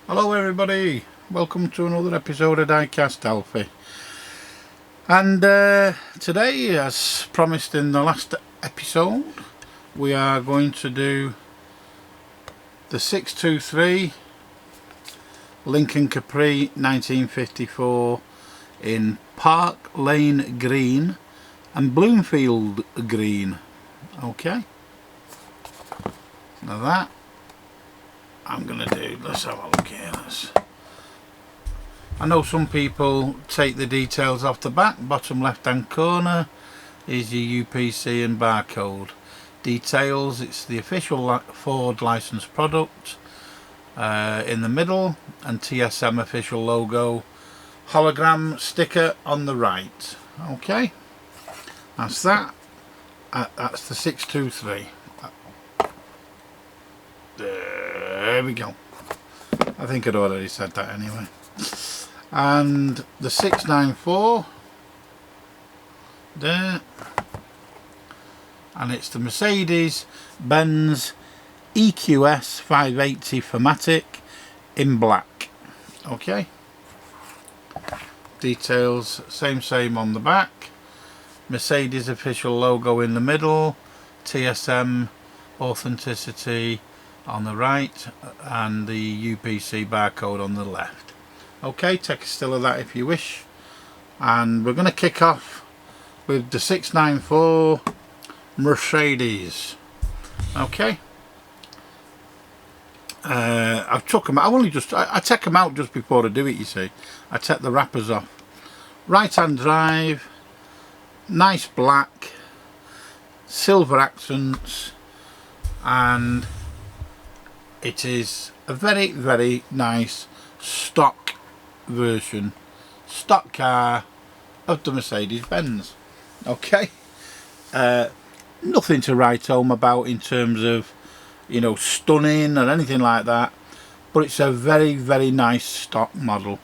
Hello everybody, welcome to another episode of Diecast Alfie. And today, as promised in the last episode, we are going to do the 623 Lincoln Capri 1954 in Parkland green and Bloomfield green. Okay, now that I'm going to do, let's have a look here. I know some people take the details off the back. Bottom left hand corner is your UPC and barcode. Details, it's the official Ford licensed product in the middle, and TSM official logo, hologram sticker on the right. Okay, that's that. That's the 623. There we go. I think I'd already said that anyway. And the 694 there, and it's the Mercedes-Benz EQS 580 Formatic in black. Okay, details same on the back, Mercedes official logo in the middle, TSM authenticity on the right, and the UPC barcode on the left. Okay, take a still of that if you wish, and we're going to kick off with the 694 Mercedes. Okay, I've took them. I take them out just before I do it. You see, I take the wrappers off. Right hand drive, nice black, silver accents, and it is a very nice stock version, stock car of the Mercedes-Benz. Okay, nothing to write home about in terms of, you know, stunning or anything like that, but it's a very nice stock model.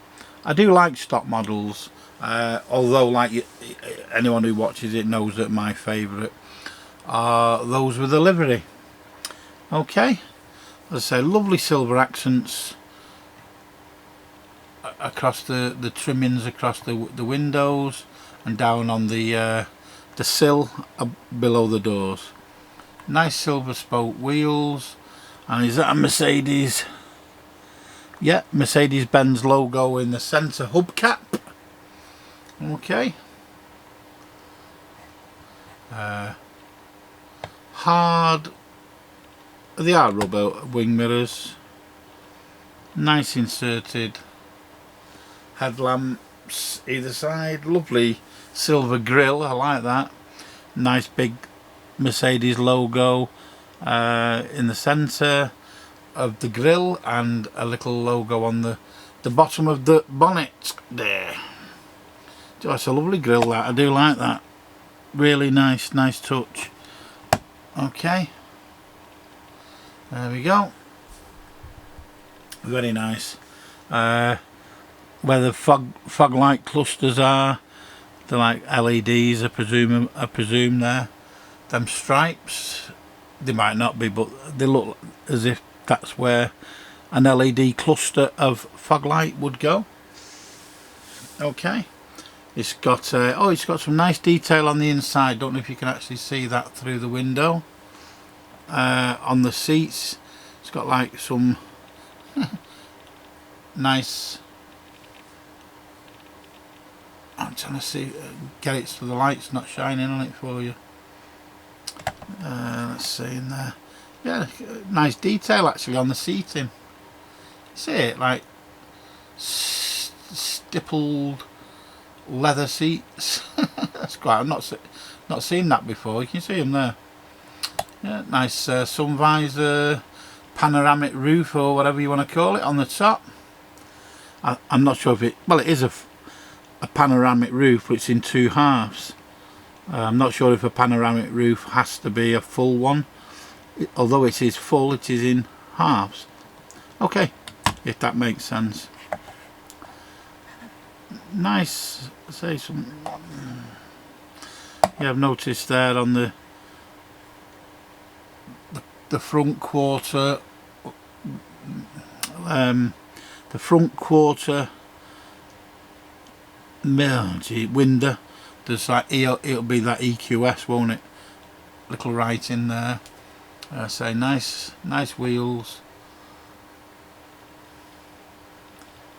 I do like stock models, although like anyone who watches it knows that my favourite are those with the livery. Okay, as I say, lovely silver accents across the trimmings across the windows and down on the sill below the doors. Nice silver spoke wheels, and is that a Mercedes? Yeah, Mercedes-Benz logo in the centre hubcap. Okay, they are rubber wing mirrors, nice inserted headlamps either side, lovely silver grille, I like that. Nice big Mercedes logo in the centre of the grille, and a little logo on the bottom of the bonnet there. It's a lovely grille, that. I do like that. Really nice touch. Okay, there we go. Very nice. Where the fog light clusters are, they're like LEDs, I presume there. Them stripes, they might not be, but they look as if that's where an LED cluster of fog light would go. Okay, it's got it's got some nice detail on the inside. Don't know if you can actually see that through the window. On the seats, it's got like some nice, I'm trying to see, get it so the light's not shining on it for you. Let's see in there. Yeah, nice detail actually on the seating. See it, like stippled leather seats. That's quite. I've not seen that before. You can see them there. Yeah, nice sun visor, panoramic roof, or whatever you want to call it, on the top. I'm not sure if it. Well, it is a panoramic roof, but it's in two halves. I'm not sure if a panoramic roof has to be a full one. Although it is full, it is in halves. Okay, if that makes sense. Nice. Say some. Yeah, I've noticed there on the front quarter the front quarter window, there's like it'll be that EQS, won't it? Little writing there. Say nice wheels,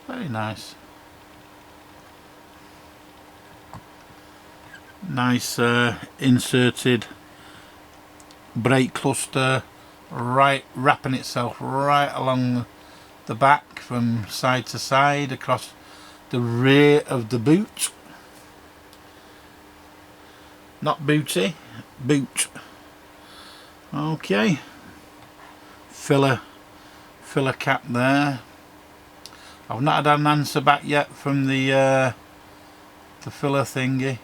very nice. Nice inserted brake cluster, right, wrapping itself right along the back from side to side across the rear of the boot. Not booty, boot. Okay. Filler cap there. I've not had an answer back yet from the filler thingy.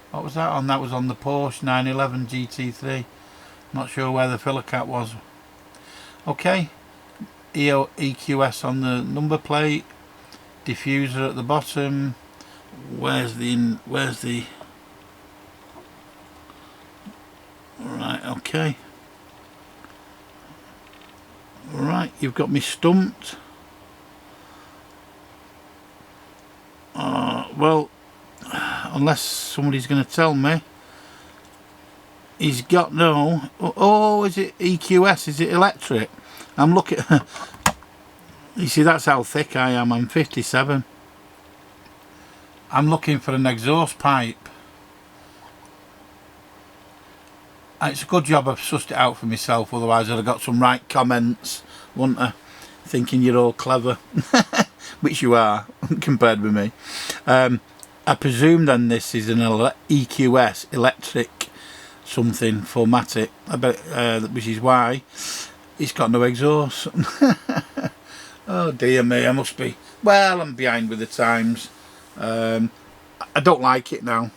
What was that on? That was on the Porsche 911 GT3. Not sure where the filler cap was. Okay. EQS on the number plate. Diffuser at the bottom. Where's the right, okay. Right, you've got me stumped. Well, unless somebody's going to tell me, he's got no. Oh, is it EQS? Is it electric? I'm looking. You see, that's how thick I am. I'm 57. I'm looking for an exhaust pipe. And it's a good job I've sussed it out for myself, otherwise I'd have got some right comments, wouldn't I? Thinking you're all clever. Which you are, compared with me. I presume then this is an EQS, electric something, formatic, I bet, which is why it's got no exhaust. Oh dear me, I must be, well, I'm behind with the times. I don't like it now.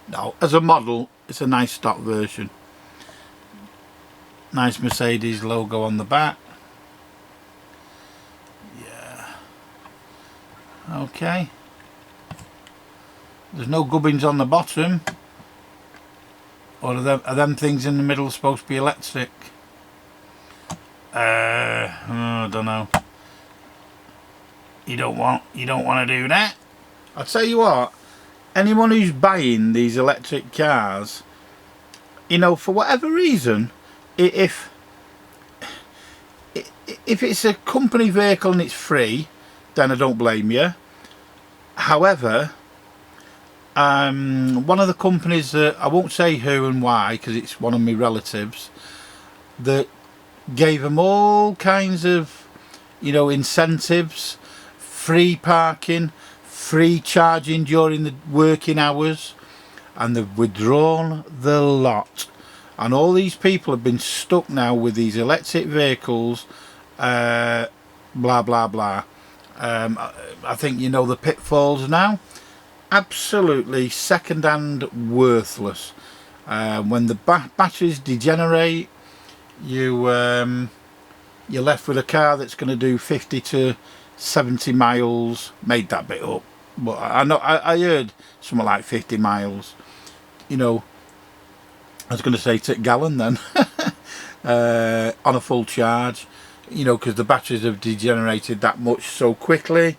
No, as a model, it's a nice stock version. Nice Mercedes logo on the back. Yeah. Okay. There's no gubbins on the bottom. Or are them things in the middle supposed to be electric? I don't know. You don't want to do that. I'll tell you what. Anyone who's buying these electric cars, you know, for whatever reason, if it's a company vehicle and it's free, then I don't blame you. However, one of the companies that I won't say who and why, because it's one of my relatives, that gave them all kinds of, you know, incentives, free parking, free charging during the working hours, and they've withdrawn the lot, and all these people have been stuck now with these electric vehicles, blah blah blah. I think you know the pitfalls now. Absolutely second-hand worthless. When the batteries degenerate, you're left with a car that's going to do 50 to 70 miles. Made that bit up, but I know I heard something like 50 miles. You know, I was going to say to gallon then. On a full charge, you know, because the batteries have degenerated that much so quickly.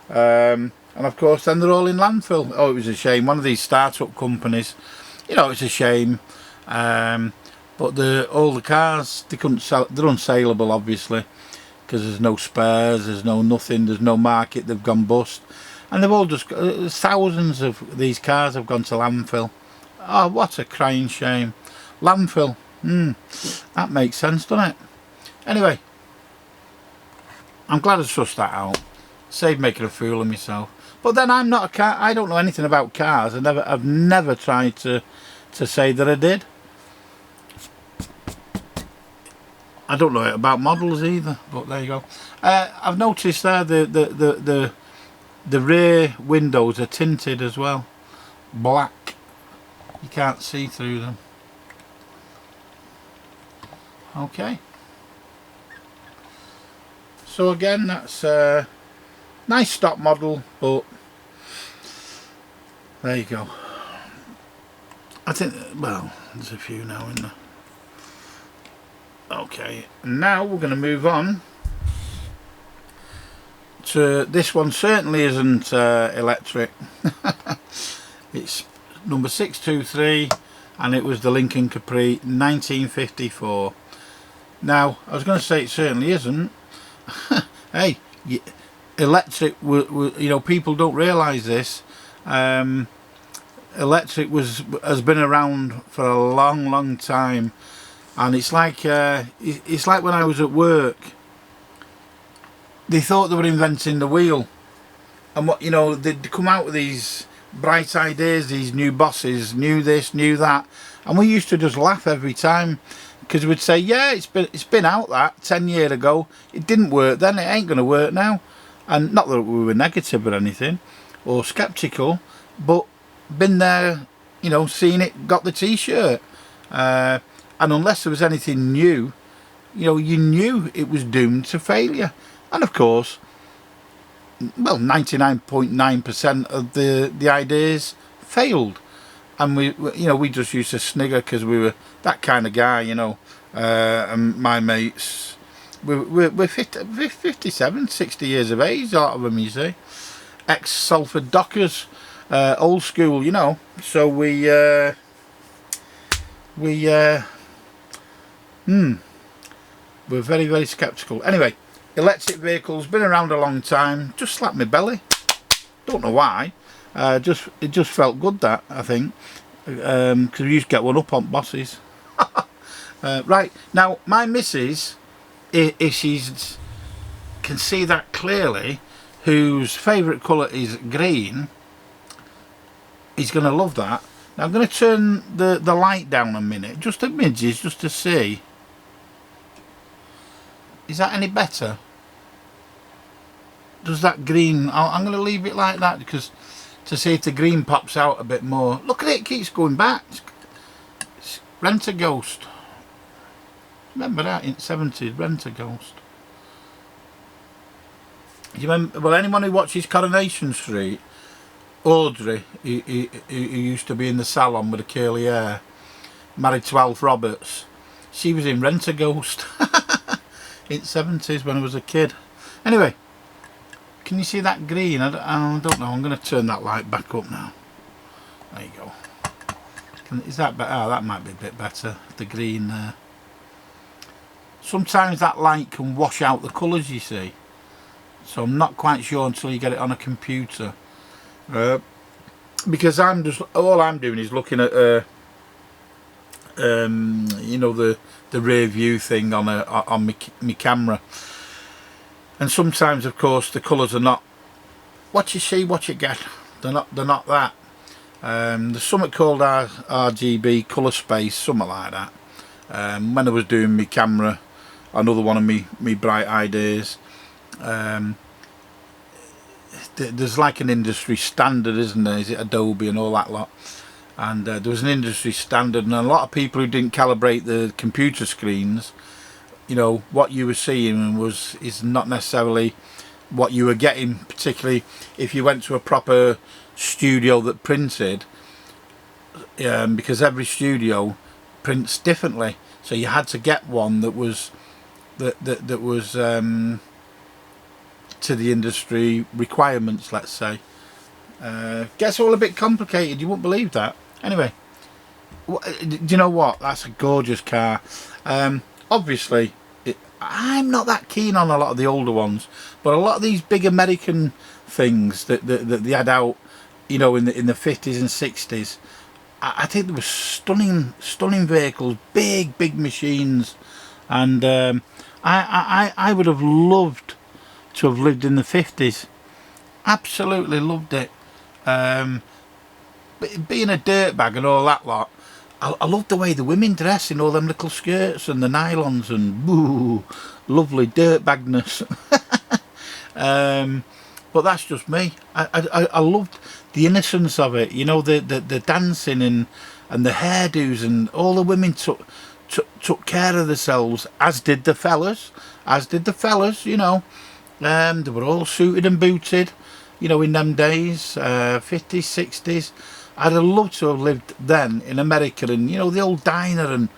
And of course then they're all in landfill. Oh, it was a shame. One of these start-up companies, you know, it's a shame. But all the cars, they couldn't sell. They're unsaleable, obviously, because there's no spares, there's no nothing, there's no market. They've gone bust, and they've all just thousands of these cars have gone to landfill. Oh, what a crying shame! Landfill. That makes sense, doesn't it? Anyway, I'm glad I sussed that out. Saved making a fool of myself. But then I'm not a car. I don't know anything about cars. I've never tried to say that I did. I don't know about models either. But there you go. I've noticed there the rear windows are tinted as well, black. You can't see through them. Okay. So again, that's a nice stock model, but there you go. I think, well, there's a few now in there. Okay, now we're going to move on this one certainly isn't electric. It's number 623, and it was the Lincoln Capri 1954. Now, I was going to say it certainly isn't. Hey, electric, you know, people don't realise this. Electric has been around for a long time, and it's like when I was at work. They thought they were inventing the wheel, and what, you know, they'd come out with these bright ideas, these new bosses, knew this, knew that, and we used to just laugh every time, because we'd say, yeah, it's been out that 10 years ago, it didn't work then, it ain't going to work now. And not that we were negative or anything or skeptical, but been there, you know, seen it, got the t-shirt, and unless there was anything new, you know, you knew it was doomed to failure. And of course, well, 99.9% of the ideas failed, and you know, we just used to snigger because we were that kind of guy, you know. And my mates, we're 57, 60 years of age, a lot of them, you see, ex-Salford Dockers, old school, you know. So we're very skeptical. Anyway, electric vehicles been around a long time. Just slapped my belly. Don't know why. It just felt good, that, I think, because we used to get one up on bosses. Right now, my missus, if she can see that clearly, whose favourite colour is green, is going to love that. Now I'm going to turn the light down a minute, just a midges, just to see. Is that any better? Does that green... I'm going to leave it like that, because to see if the green pops out a bit more. Look at it, it keeps going back. It's Rent-A-Ghost. Remember that in the 70s, Rent-A-Ghost. You remember? Well, anyone who watches Coronation Street, Audrey, who used to be in the salon with the curly hair, married to Alf Roberts, she was in Rent-A-Ghost in the 70s when I was a kid. Anyway, can you see that green? I don't know. I'm going to turn that light back up now. There you go. Is that better? Oh, that might be a bit better. The green there. Sometimes that light can wash out the colours, you see. So I'm not quite sure until you get it on a computer. Because all I'm doing is looking at you know, the rear view thing on my camera. And sometimes, of course, the colours are not what you see, what you get. They're not that. There's something called RGB colour space, something like that. When I was doing my camera, another one of me bright ideas, there's like an industry standard, isn't there? Is it Adobe and all that lot? And there was an industry standard, and a lot of people who didn't calibrate the computer screens, you know, what you were seeing is not necessarily what you were getting, particularly if you went to a proper studio that printed, because every studio prints differently, so you had to get one that was to the industry requirements, let's say. Gets all a bit complicated, you wouldn't believe that. Anyway, do you know what? That's a gorgeous car. Obviously, I'm not that keen on a lot of the older ones, but a lot of these big American things that they had out, you know, in the 50s and 60s, I think they were stunning vehicles, big machines, and I would have loved to have lived in the 50s. Absolutely loved it. But being a dirtbag and all that lot, I love the way the women dress in all them little skirts and the nylons and boo, lovely dirtbagness. But that's just me. I loved the innocence of it, you know, the dancing and the hairdos, and all the women took care of themselves, as did the fellas, you know. They were all suited and booted, you know, in them days, 50s, 60s. I'd have loved to have lived then in America, and, you know, the old diner, and,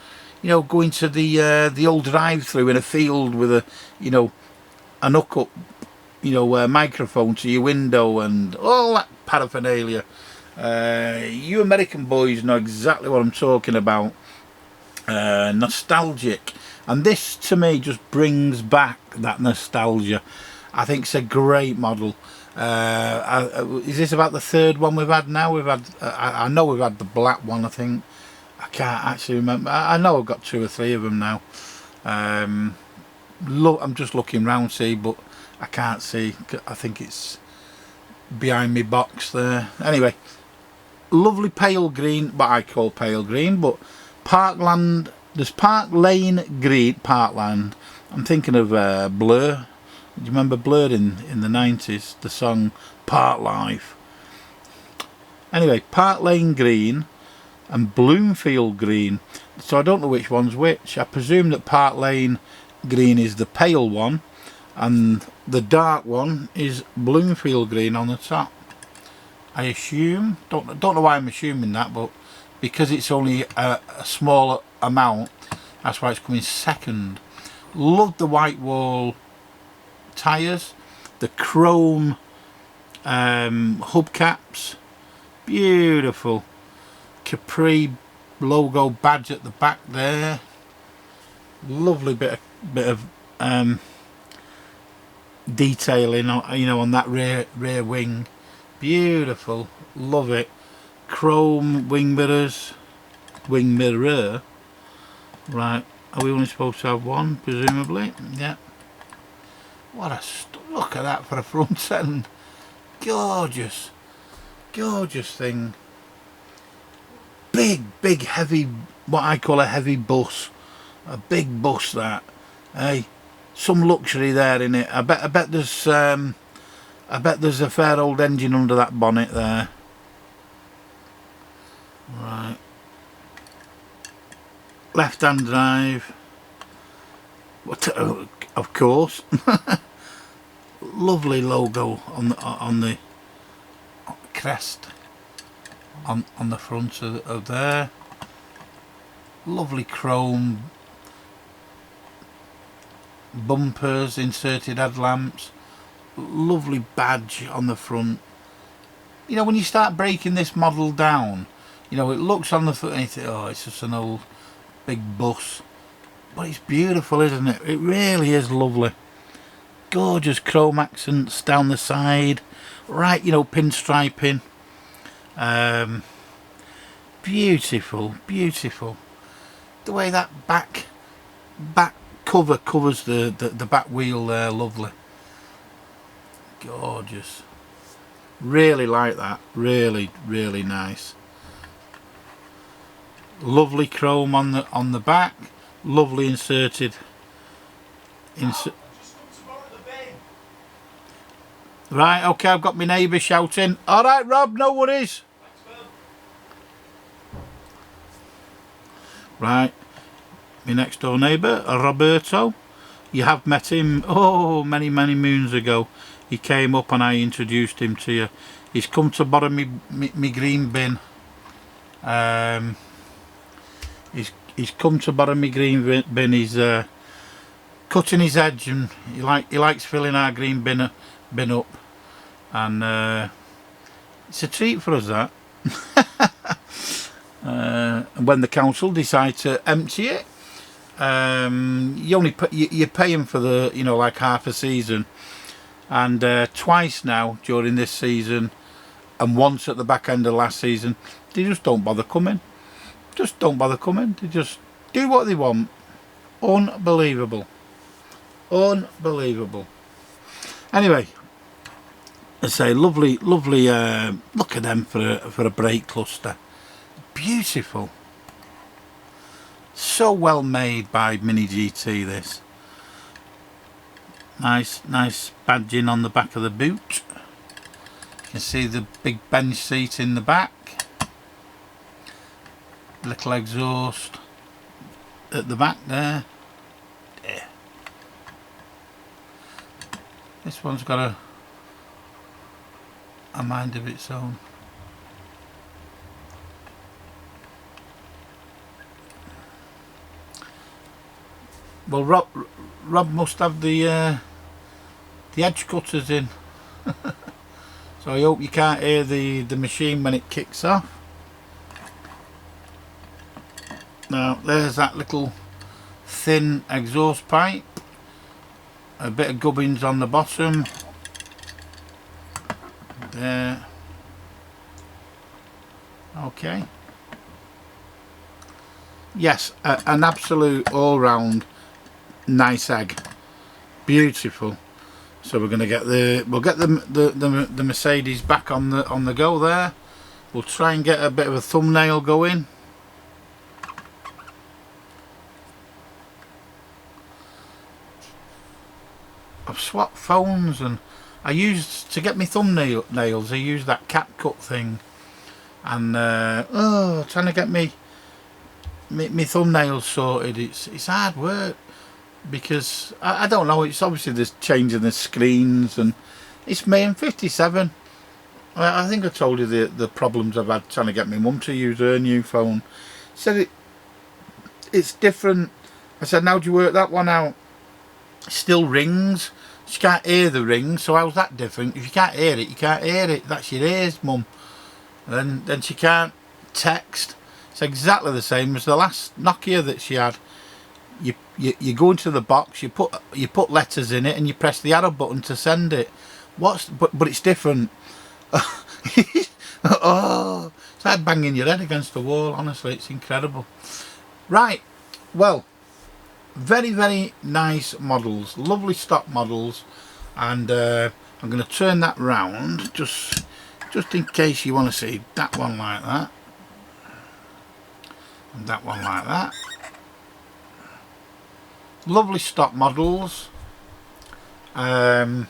you know, going to the old drive-through in a field with a, you know, an hook-up, you know, microphone to your window and all that paraphernalia. You American boys know exactly what I'm talking about. Nostalgic, and this to me just brings back that nostalgia. I think it's a great model. Is this about the third one we've had now? We've had I know we've had the black one. I think I can't actually remember. I know I've got 2 or 3 of them now. Look, I'm just looking round, see, but I can't see. I think it's behind me box there. Anyway, lovely pale green, what I call pale green, but Parkland, there's Park Lane green, Parkland. I'm thinking of Blur. Do you remember Blur in the 90s? The song Park Life. Anyway, Park Lane green and Bloomfield green. So I don't know which one's which. I presume that Park Lane green is the pale one and the dark one is Bloomfield green on the top. I assume. Don't know why I'm assuming that, but because it's only a smaller amount, that's why it's coming second. Love the white wall tyres, the chrome hubcaps, beautiful. Capri logo badge at the back there. Lovely bit of detailing, you know, on that rear wing. Beautiful, love it. Chrome wing mirrors, wing mirror. Right, are we only supposed to have one? Presumably, yeah. What a look at that for a front end. Gorgeous, gorgeous thing. Big heavy, what I call a heavy bus. A big bus that. Hey, some luxury there in it. I bet there's a fair old engine under that bonnet there. Right. Left-hand drive. What? Of course. Lovely logo on the crest on the front of there. Lovely chrome bumpers, inserted headlamps. Lovely badge on the front. You know, when you start breaking this model down, you know, it looks on the foot and you think, oh, it's just an old big bus. But it's beautiful, isn't it? It really is lovely. Gorgeous chrome accents down the side. Right, you know, pinstriping. Beautiful, beautiful. The way that back cover covers the back wheel there, lovely. Gorgeous. Really like that. Really, really nice. Lovely chrome on the back. Lovely inserted. Right, okay, I've got my neighbour shouting. Alright, Rob, no worries. Right, my next door neighbour, Roberto. You have met him, oh, many moons ago. He came up and I introduced him to you. He's come to borrow me green bin. He's come to borrow me green bin. He's cutting his edge, and he likes filling our green bin up, and it's a treat for us that. And when the council decide to empty it, you pay him for the, you know, like half a season, and twice now during this season, and once at the back end of last season, they just don't bother coming. Just don't bother coming. They just do what they want. Unbelievable. Unbelievable. Anyway, I say lovely look at them for a brake cluster. Beautiful. So well made by Mini GT this. Nice badging on the back of the boot. You can see the big bench seat in the back. Little exhaust at the back there. Yeah. This one's got a mind of its own. Well, Rob must have the the edge cutters in. So I hope you can't hear the machine when it kicks off. Now there's that little thin exhaust pipe, a bit of gubbins on the bottom there. Okay, yes, an absolute all-round nice egg, beautiful. So we're going to get we'll get the Mercedes back on the go there. We'll try and get a bit of a thumbnail going. I've swapped phones, and I used to get my thumbnails. I used that CapCut thing, and trying to get me thumbnails sorted. It's hard work, because I don't know. It's obviously there's changing the screens, and it's me. I'm 57. I think I told you the problems I've had trying to get my mum to use her new phone. She said it's different. I said, now do you work that one out? It still rings. She can't hear the ring, so how's that different? If you can't hear it, you can't hear it. That's your ears, mum. And then she can't text. It's exactly the same as the last Nokia that she had. You go into the box, you put letters in it, and you press the arrow button to send it. But it's different. Oh, it's like banging your head against the wall. Honestly, it's incredible. Right, well, very, very nice models, lovely stock models, and I'm going to turn that round just in case you want to see that one like that, and that one like that. Lovely stock models, but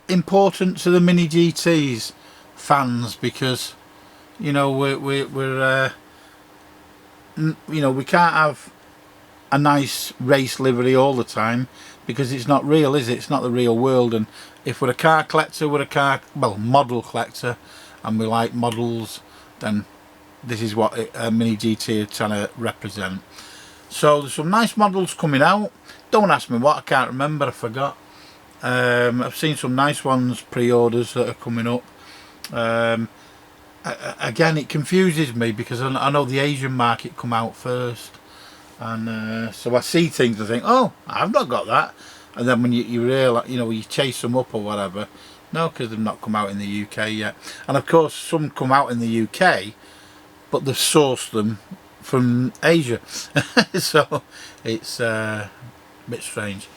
important to the Mini GTs fans, because you know we're you know, we can't have a nice race livery all the time, because it's not real, is it? It's not the real world. And if we're a car collector, we're a model collector, and we like models, then this is what a Mini GT are trying to represent. So there's some nice models coming out. Don't ask me what, I can't remember, I forgot. I've seen some nice ones, pre-orders that are coming up. Again, it confuses me, because I know the Asian market come out first, and so I see things and think, oh, I've not got that, and then when you realise, you know, you chase them up or whatever, no, because they've not come out in the UK yet. And of course some come out in the UK, but they've sourced them from Asia. So it's a bit strange.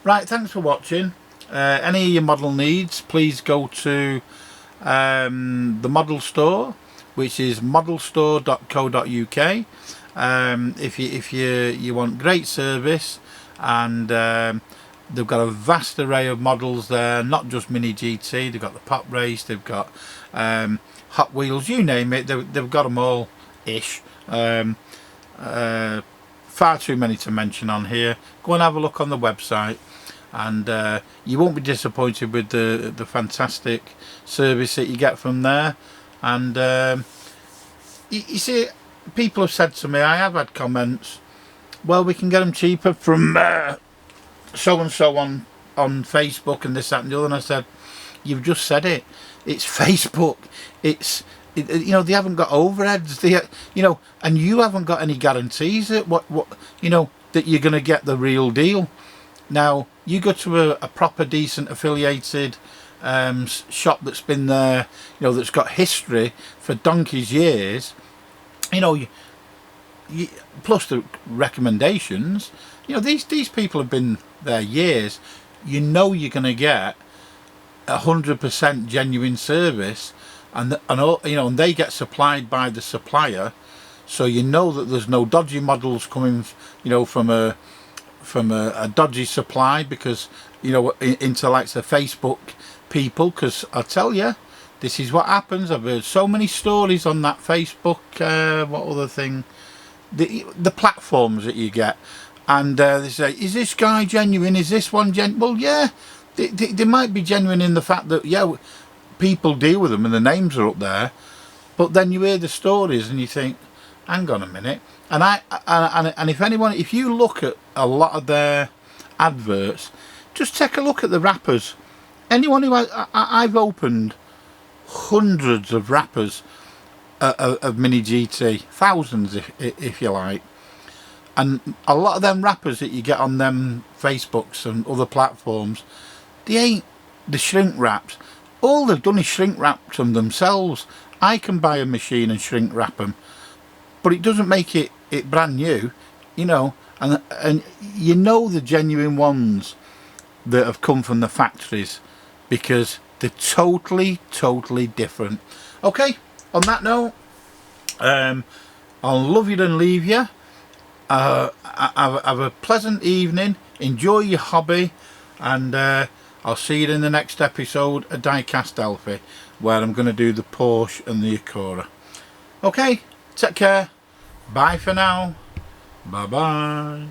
Right, thanks for watching. Any of your model needs, please go to the model store, which is modelstore.co.uk. If you want great service, and they've got a vast array of models there, not just Mini GT. They've got the Pop Race, they've got Hot Wheels, you name it, they've got them all ish. Far too many to mention on here. Go and have a look on the website, and you won't be disappointed with the fantastic service that you get from there. And you see, people have said to me, I have had comments, well, we can get them cheaper from so and so on Facebook and this, that and the other. And I said, you've just said it, it's Facebook, you know, they haven't got overheads, you know, and you haven't got any guarantees that what you know, that you're going to get the real deal. Now you go to a proper decent affiliated shop that's been there, you know, that's got history for donkey's years, you know, plus the recommendations, you know, these people have been there years. You know, you're going to get 100% genuine service, and you know, and they get supplied by the supplier, so you know that there's no dodgy models coming, you know, from a dodgy supply, because you know, into like the Facebook people. Because I tell you, this is what happens. I've heard so many stories on that Facebook, what other thing, the platforms that you get, and they say, is this guy genuine, is this one genuine? Well, yeah, they might be genuine in the fact that, yeah, people deal with them and the names are up there, but then you hear the stories and you think, hang on a minute. And if you look at a lot of their adverts, just take a look at the wrappers. Anyone who I've opened hundreds of wrappers of Mini GT, thousands if you like, and a lot of them wrappers that you get on them Facebooks and other platforms, they ain't the shrink wraps. All they've done is shrink wrap them themselves. I can buy a machine and shrink wrap them, but it doesn't make it brand new, you know. And you know the genuine ones that have come from the factories, because they're totally different. Okay, on that note, I'll love you and leave you. Have a pleasant evening, enjoy your hobby, and I'll see you in the next episode of Diecast Elfie, where I'm going to do the Porsche and the Acura. Okay, take care, bye for now, bye bye.